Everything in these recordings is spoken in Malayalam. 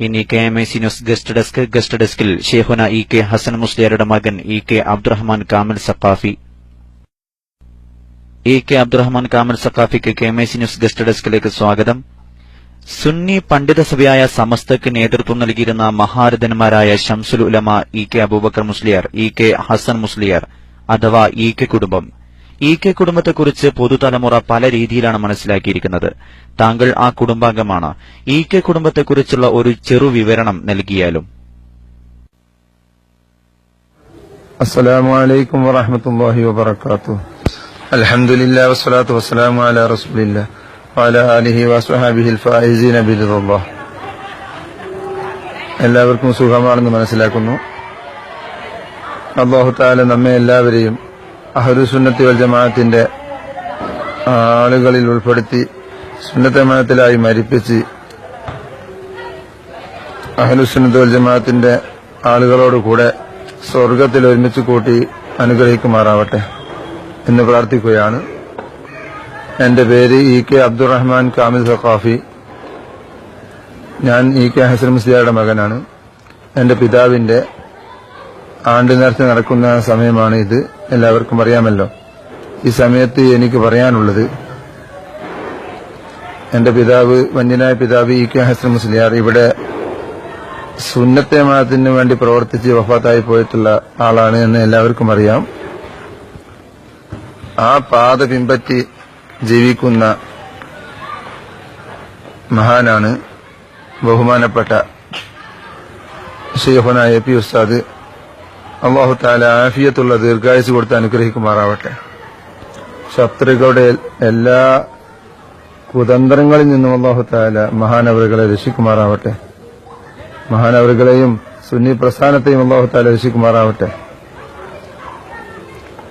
ഇനി KMIC ന്യൂസ് ഗസ്റ്റ് ഡെസ്കിൽ ഷെയ്ഖുന EK ഹസൻ മുസ്ലിയാരുടെ മകൻ EK അബ്ദുറഹ്മാൻ കാമിൽ സഖാഫി. EK അബ്ദുറഹ്മാൻ കാമിൽ സഖാഫിക്ക് KMIC ന്യൂസ് ഗസ്റ്റ് ഡെസ്കിലേക്ക് സ്വാഗതം. സുന്നി പണ്ഡിത സഭയായ സമസ്തക്ക് നേതൃത്വം നൽകിയിരുന്ന മഹാരഥന്മാരായ ശംസുൽ ഉലമ EK അബൂബക്കർ മുസ്ലിയാർ, EK ഹസൻ മുസ്ലിയാർ അഥവാ EK കുടുംബം. EK കുടുംബത്തെക്കുറിച്ച് പൊതുതലമുറ പല രീതിയിലാണ് മനസ്സിലാക്കിയിരിക്കുന്നത്. താങ്കൾ ആ കുടുംബാംഗമാണ്. EK കുടുംബത്തെക്കുറിച്ചുള്ള ഒരു ചെറു വിവരണം നൽകിയാലും. അസ്സലാമു അലൈക്കും വറഹ്മത്തുള്ളാഹി വബറകാതുഹു. അൽഹംദുലില്ലാഹി വസ്സലാത്തു വസ്സലാമു അലാ റസൂലില്ലാഹി വഅലാ ആലിഹി വസ്വഹാബിഹിൽ ഫായിസീന ബിറിദല്ലാഹ്. എല്ലാവർക്കും സുഖമാണെന്ന് മനസ്സിലാക്കുന്നു. അല്ലാഹു തആല നമ്മെ എല്ലാവരെയും അഹ്ലുസുന്നത്തി വൽ ജമാഅത്തിന്റെ ആളുകളിൽ ഉൾപ്പെടുത്തി സുന്നത്ത് ജമാഅത്തിലായി മരിപ്പിച്ച് അഹ്ലുസുന്നത്തി വൽ ജമാഅത്തിന്റെ ആളുകളോടുകൂടെ സ്വർഗത്തിൽ ഒരുമിച്ച് കൂട്ടി അനുഗ്രഹിക്കുമാറാവട്ടെ എന്ന് പ്രാർത്ഥിക്കുകയാണ്. എന്റെ പേര് EK അബ്ദുറഹ്മാൻ കാമിൽ സഖാഫി. ഞാൻ EK ഹസൻ മുസ്ലിയാരുടെ മകനാണ്. എന്റെ പിതാവിന്റെ ആണ്ട് നേർച്ച നടക്കുന്ന സമയമാണ് ഇത്. എല്ലാവർക്കും അറിയാമല്ലോ. ഈ സമയത്ത് എനിക്ക് പറയാനുള്ളത്, എന്റെ പിതാവ്, വന്യനായ പിതാവ് EK ഹസൻ മുസ്ലിയാർ ഇവിടെ സുന്നത്തെ ജമാഅത്തിന് വേണ്ടി പ്രവർത്തിച്ച് വഫാത്തായി പോയിട്ടുള്ള ആളാണ് എന്ന് എല്ലാവർക്കും അറിയാം. ആ പാത പിൻപറ്റി ജീവിക്കുന്ന മഹാനാണ് ബഹുമാനപ്പെട്ട ശൈഖുന AP ഉസ്താദ്. അല്ലാഹു തആല ആഫിയത്തുള്ള ദീർഘായുസ് കൊടുത്ത് അനുഗ്രഹിക്കുമാറാവട്ടെ. ശത്രുക്കളുടെ എല്ലാ കുതന്ത്രങ്ങളിൽ നിന്നും അല്ലാഹു തആല മഹാനവറുകളെ രക്ഷിക്കുമാറാവട്ടെ. മഹാനവറുകളെയും സുന്നി പ്രസ്ഥാനത്തെയും അല്ലാഹു തആല രക്ഷിക്കുമാറാവട്ടെ.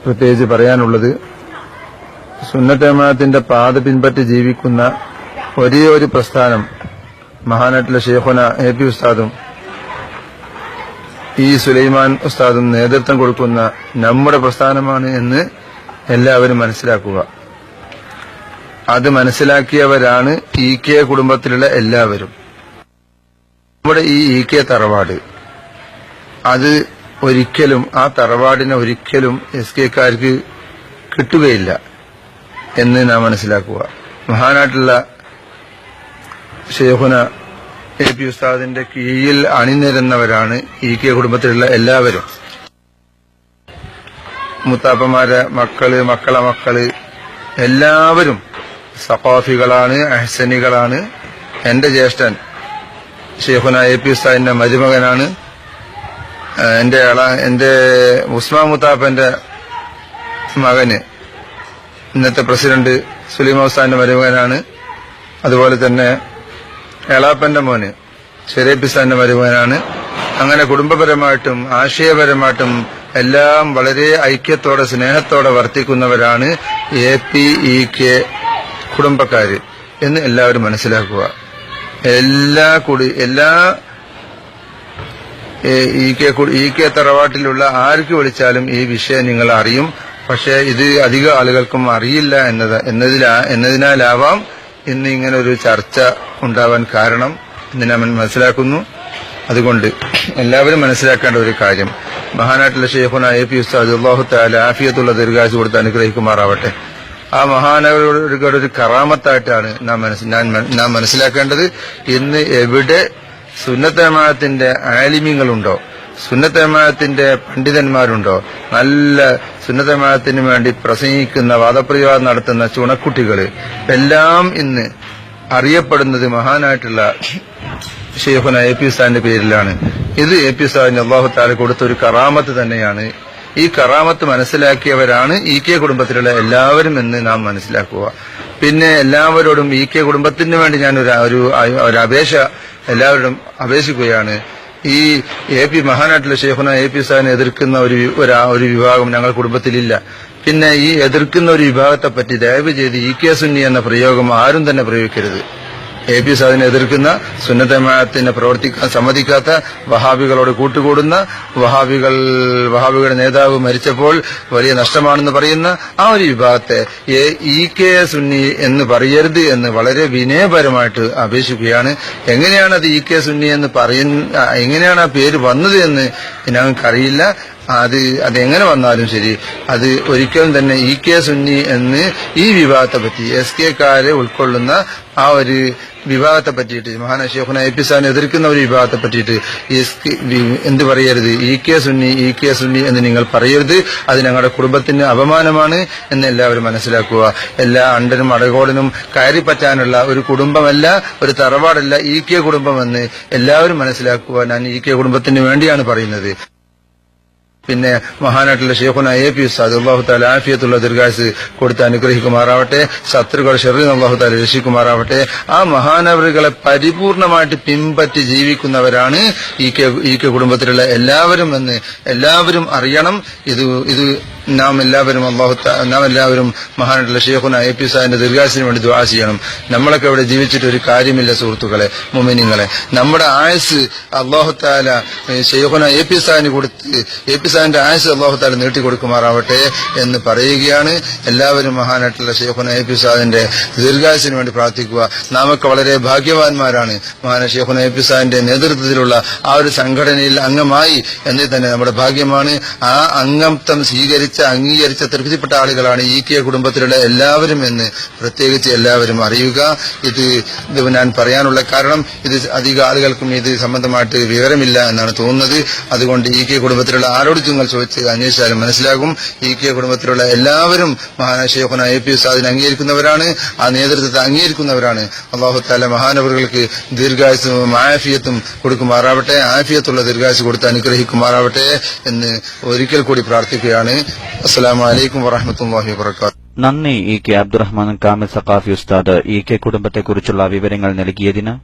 പ്രത്യേകിച്ച് പറയാനുള്ളത്, സുന്നത്ത് ജമാഅത്തിന്റെ പാത പിൻപറ്റി ജീവിക്കുന്ന ഒരേ ഒരു പ്രസ്ഥാനം മഹാനായിട്ടുള്ള ശൈഖുന AP ഉസ്താദും സുലൈമാൻ ഉസ്താദും നേതൃത്വം കൊടുക്കുന്ന നമ്മുടെ പ്രസ്ഥാനമാണ് എന്ന് എല്ലാവരും മനസ്സിലാക്കുക. അത് മനസ്സിലാക്കിയവരാണ് EK കുടുംബത്തിലുള്ള എല്ലാവരും. നമ്മുടെ ഈ EK തറവാട്, അത് ഒരിക്കലും, ആ തറവാടിനെ ഒരിക്കലും SKക്കാർക്ക് കിട്ടുകയില്ല എന്ന് നാം മനസ്സിലാക്കുക. മഹാനായിട്ടുള്ള ശൈഖുന AP ഉസ്താദിന്റെ കീഴിൽ അണിനിരന്നവരാണ് EK കുടുംബത്തിലുള്ള എല്ലാവരും. മുത്താപ്പമാരെ മക്കള്, മക്കളെ മക്കള് എല്ലാവരും സഖാഫികളാണ്, അഹ്സനികളാണ്. എന്റെ ജ്യേഷ്ഠൻ ശൈഖുന AP ഉസ്താദിന്റെ മരുമകനാണ്. എന്റെ ഉസ്മാൻ മുത്താപ്പന്റെ മകന് ഇന്നത്തെ പ്രസിഡന്റ് സുലൈമാൻ ഉസ്താദിന്റെ മരുമകനാണ്. അതുപോലെ തന്നെ എളാപ്പന്റെ മോന് ഷെരീഫ് ഉസ്താദിന്റെ മരുമകനാണ്. അങ്ങനെ കുടുംബപരമായിട്ടും ആശയപരമായിട്ടും എല്ലാം വളരെ ഐക്യത്തോടെ സ്നേഹത്തോടെ വർത്തിക്കുന്നവരാണ് AP EK കുടുംബക്കാര് എന്ന് എല്ലാവരും മനസ്സിലാക്കുക. എല്ലാ EK തറവാട്ടിലുള്ള ആർക്ക് വിളിച്ചാലും ഈ വിഷയം നിങ്ങൾ അറിയും. പക്ഷെ ഇത് അധിക ആളുകൾക്കും അറിയില്ല എന്നതിനാലാവാം ഇന്ന് ഇങ്ങനെ ഒരു ചർച്ച ഉണ്ടാവാൻ കാരണം എന്ന് ഞാൻ മനസ്സിലാക്കുന്നു. അതുകൊണ്ട് എല്ലാവരും മനസ്സിലാക്കേണ്ട ഒരു കാര്യം, മഹാനായിട്ടുള്ള ശൈഖുന AP ഉസ്താദ് അല്ലാഹു തആല ആഫിയത്തുള്ള ദീർഘായുസ് കൊടുത്ത് അനുഗ്രഹിക്കുമാറാവട്ടെ. ആ മഹാനവരുടെ ഒരു കറാമത്തായിട്ടാണ് നാം മനസ്സിലാക്കേണ്ടത്. ഇന്ന് എവിടെ സുന്നത്ത് ജമാഅത്തിന്റെ ആലിമീങ്ങളുണ്ടോ, സുന്നത്ത് ജമാഅത്തിന്റെ പണ്ഡിതന്മാരുണ്ടോ, നല്ല സുന്നത്ത് ജമാഅത്തിന് വേണ്ടി പ്രസംഗിക്കുന്ന, വാദപ്രതിവാദം നടത്തുന്ന ചുണക്കുട്ടികൾ എല്ലാം ഇന്ന് അറിയപ്പെടുന്നത് മഹാനായിട്ടുള്ള ശൈഖുന AP ഉസ്താദിന്റെ പേരിലാണ്. ഇത് AP ഉസ്താദിന് അല്ലാഹു തആല കൊടുത്ത ഒരു കറാമത്ത് തന്നെയാണ്. ഈ കറാമത്ത് മനസ്സിലാക്കിയവരാണ് EK കുടുംബത്തിലുള്ള എല്ലാവരും എന്ന് നാം മനസ്സിലാക്കുക. പിന്നെ എല്ലാവരോടും EK കുടുംബത്തിന് വേണ്ടി ഞാൻ ഒരു അപേക്ഷ എല്ലാവരോടും അപേക്ഷിക്കുകയാണ്. ഈ AP മഹാനായിട്ടുള്ള ശൈഖുന AP ഉസ്താദിനെ എതിർക്കുന്ന ഒരു വിഭാഗം ഞങ്ങളുടെ കുടുംബത്തിലില്ല. പിന്നെ ഈ എതിർക്കുന്ന ഒരു വിഭാഗത്തെ പറ്റി ദയവ് ചെയ്ത് EK സുന്നി എന്ന പ്രയോഗം ആരും തന്നെ പ്രയോഗിക്കരുത്. AP ഉസ്താദിനെ എതിർക്കുന്ന, സുന്നത്ത് ജമാഅത്തിനെ പ്രവർത്തിക്കാൻ സമ്മതിക്കാത്ത, വഹാബികളോട് കൂട്ടുകൂടുന്ന, വഹാബികളുടെ നേതാവ് മരിച്ചപ്പോൾ വലിയ നഷ്ടമാണെന്ന് പറയുന്ന ആ ഒരു വിഭാഗത്തെ EK സുന്നി എന്ന് പറയരുത് എന്ന് വളരെ വിനയപരമായിട്ട് അപേക്ഷിക്കുകയാണ്. എങ്ങനെയാണ് അത് EK സുന്നി എന്ന് എങ്ങനെയാണ് ആ പേര് വന്നത് എന്ന് ഞങ്ങൾക്കറിയില്ല. അതെങ്ങനെ വന്നാലും ശരി, അത് ഒരിക്കലും തന്നെ EK സുന്നി എന്ന് ഈ വിഭാഗത്തെ പറ്റി, SK-കാരെ ഉൾക്കൊള്ളുന്ന ആ ഒരു വിഭാഗത്തെ പറ്റിയിട്ട്, മഹാന ശൈഖുന AP ഉസ്താദിനെ എതിർക്കുന്ന ഒരു വിഭാഗത്തെ പറ്റിയിട്ട് എന്ത് പറയരുത്, EK സുന്നി എന്ന് നിങ്ങൾ പറയരുത്. അത് ഞങ്ങളുടെ കുടുംബത്തിന് അപമാനമാണ് എന്ന് എല്ലാവരും മനസ്സിലാക്കുക. എല്ലാ അണ്ടനും അടകോടനും കയറി പറ്റാനുള്ള ഒരു കുടുംബമല്ല, ഒരു തറവാടല്ല EK കുടുംബമെന്ന് എല്ലാവരും മനസ്സിലാക്കുക. ഞാൻ EK കുടുംബത്തിന് വേണ്ടിയാണ് പറയുന്നത്. പിന്നെ മഹാനായിട്ടുള്ള ശൈഖുന AP ഉസ്താദ് അല്ലാഹു തആല ആഫിയത്തുള്ള ദീർഘായുസ്സ് കൊടുത്ത് അനുഗ്രഹിക്കുമാറാവട്ടെ. ശത്രുക്കൾ ഷർറിൽ നിന്ന് അല്ലാഹു തആല രക്ഷിക്കുമാറാവട്ടെ. ആ മഹാനവറുകളെ പരിപൂർണമായിട്ട് പിൻപറ്റി ജീവിക്കുന്നവരാണ് EK കുടുംബത്തിലുള്ള എല്ലാവരും എന്ന് എല്ലാവരും അറിയണം. ഇത് നാം എല്ലാവരും മഹാനായിട്ടുള്ള ശൈഖുന AP ഉസ്താദിന്റെ ദീർഘായുസ്സിന് വേണ്ടി ദുആ ചെയ്യണം. നമ്മളൊക്കെ ഇവിടെ ജീവിച്ചിട്ട് ഒരു കാര്യമില്ല സുഹൃത്തുക്കളെ, മുഅ്മിനീങ്ങളെ. നമ്മുടെ ആയുസ് അല്ലാഹു തആല ശൈഖുന AP ഉസ്താദിന് കൊടുത്ത് AP ഉസ്താദിന്റെ ആയുസ് അല്ലാഹു തആല നീട്ടിക്കൊടുക്കുമാറാവട്ടെ എന്ന് പറയുകയാണ്. എല്ലാവരും മഹാനായിട്ടുള്ള ശൈഖുന AP ഉസ്താദിന്റെ ദീർഘായുസ്സിന് വേണ്ടി പ്രാർത്ഥിക്കുക. നാമൊക്കെ വളരെ ഭാഗ്യവാന്മാരാണ്. മഹാന ശൈഖുന AP ഉസ്താദിന്റെ നേതൃത്വത്തിലുള്ള ആ ഒരു സംഘടനയിൽ അംഗമായി എന്നത് തന്നെ നമ്മുടെ ഭാഗ്യമാണ്. ആ അംഗത്വം അംഗീകരിച്ച തൃപ്തിപ്പെട്ട ആളുകളാണ് EK കുടുംബത്തിലുള്ള എല്ലാവരും എന്ന് പ്രത്യേകിച്ച് എല്ലാവരും അറിയുക. ഇത് ഞാൻ പറയാനുള്ള കാരണം, ഇത് അധിക ആളുകൾക്കും ഇത് സംബന്ധമായിട്ട് വിവരമില്ല എന്നാണ് തോന്നുന്നത്. അതുകൊണ്ട് EK കുടുംബത്തിലുള്ള ആരോട് നിങ്ങൾ ചോദിച്ച് അന്വേഷിച്ചാലും മനസ്സിലാകും. EK കുടുംബത്തിലുള്ള എല്ലാവരും മഹാനായ ശൈഖുന AP ഉസ്താദിനെ അംഗീകരിക്കുന്നവരാണ്, ആ നേതൃത്വത്തെ അംഗീകരിക്കുന്നവരാണ്. അല്ലാഹു തആല മഹാനവറുകൾക്ക് ദീർഘായുസ്സും ആഫിയത്തും കൊടുക്കുമാറാവട്ടെ, ആഫിയത്തുള്ള ദീർഘായുസ്സ് കൊടുത്ത് അനുഗ്രഹിക്കുമാറാവട്ടെ എന്ന് ഒരിക്കൽ കൂടി പ്രാർത്ഥിക്കുകയാണ്. അസ്സലാമു അലൈക്കും വറഹ്മത്തുള്ളാഹി വബറകാതുഹു. നന്ദി EK അബ്ദുറഹ്മാൻ കാമിൽ സഖാഫി ഉസ്താദ് EK കുടുംബത്തെക്കുറിച്ചുള്ള വിവരങ്ങൾ നൽകിയതിന്.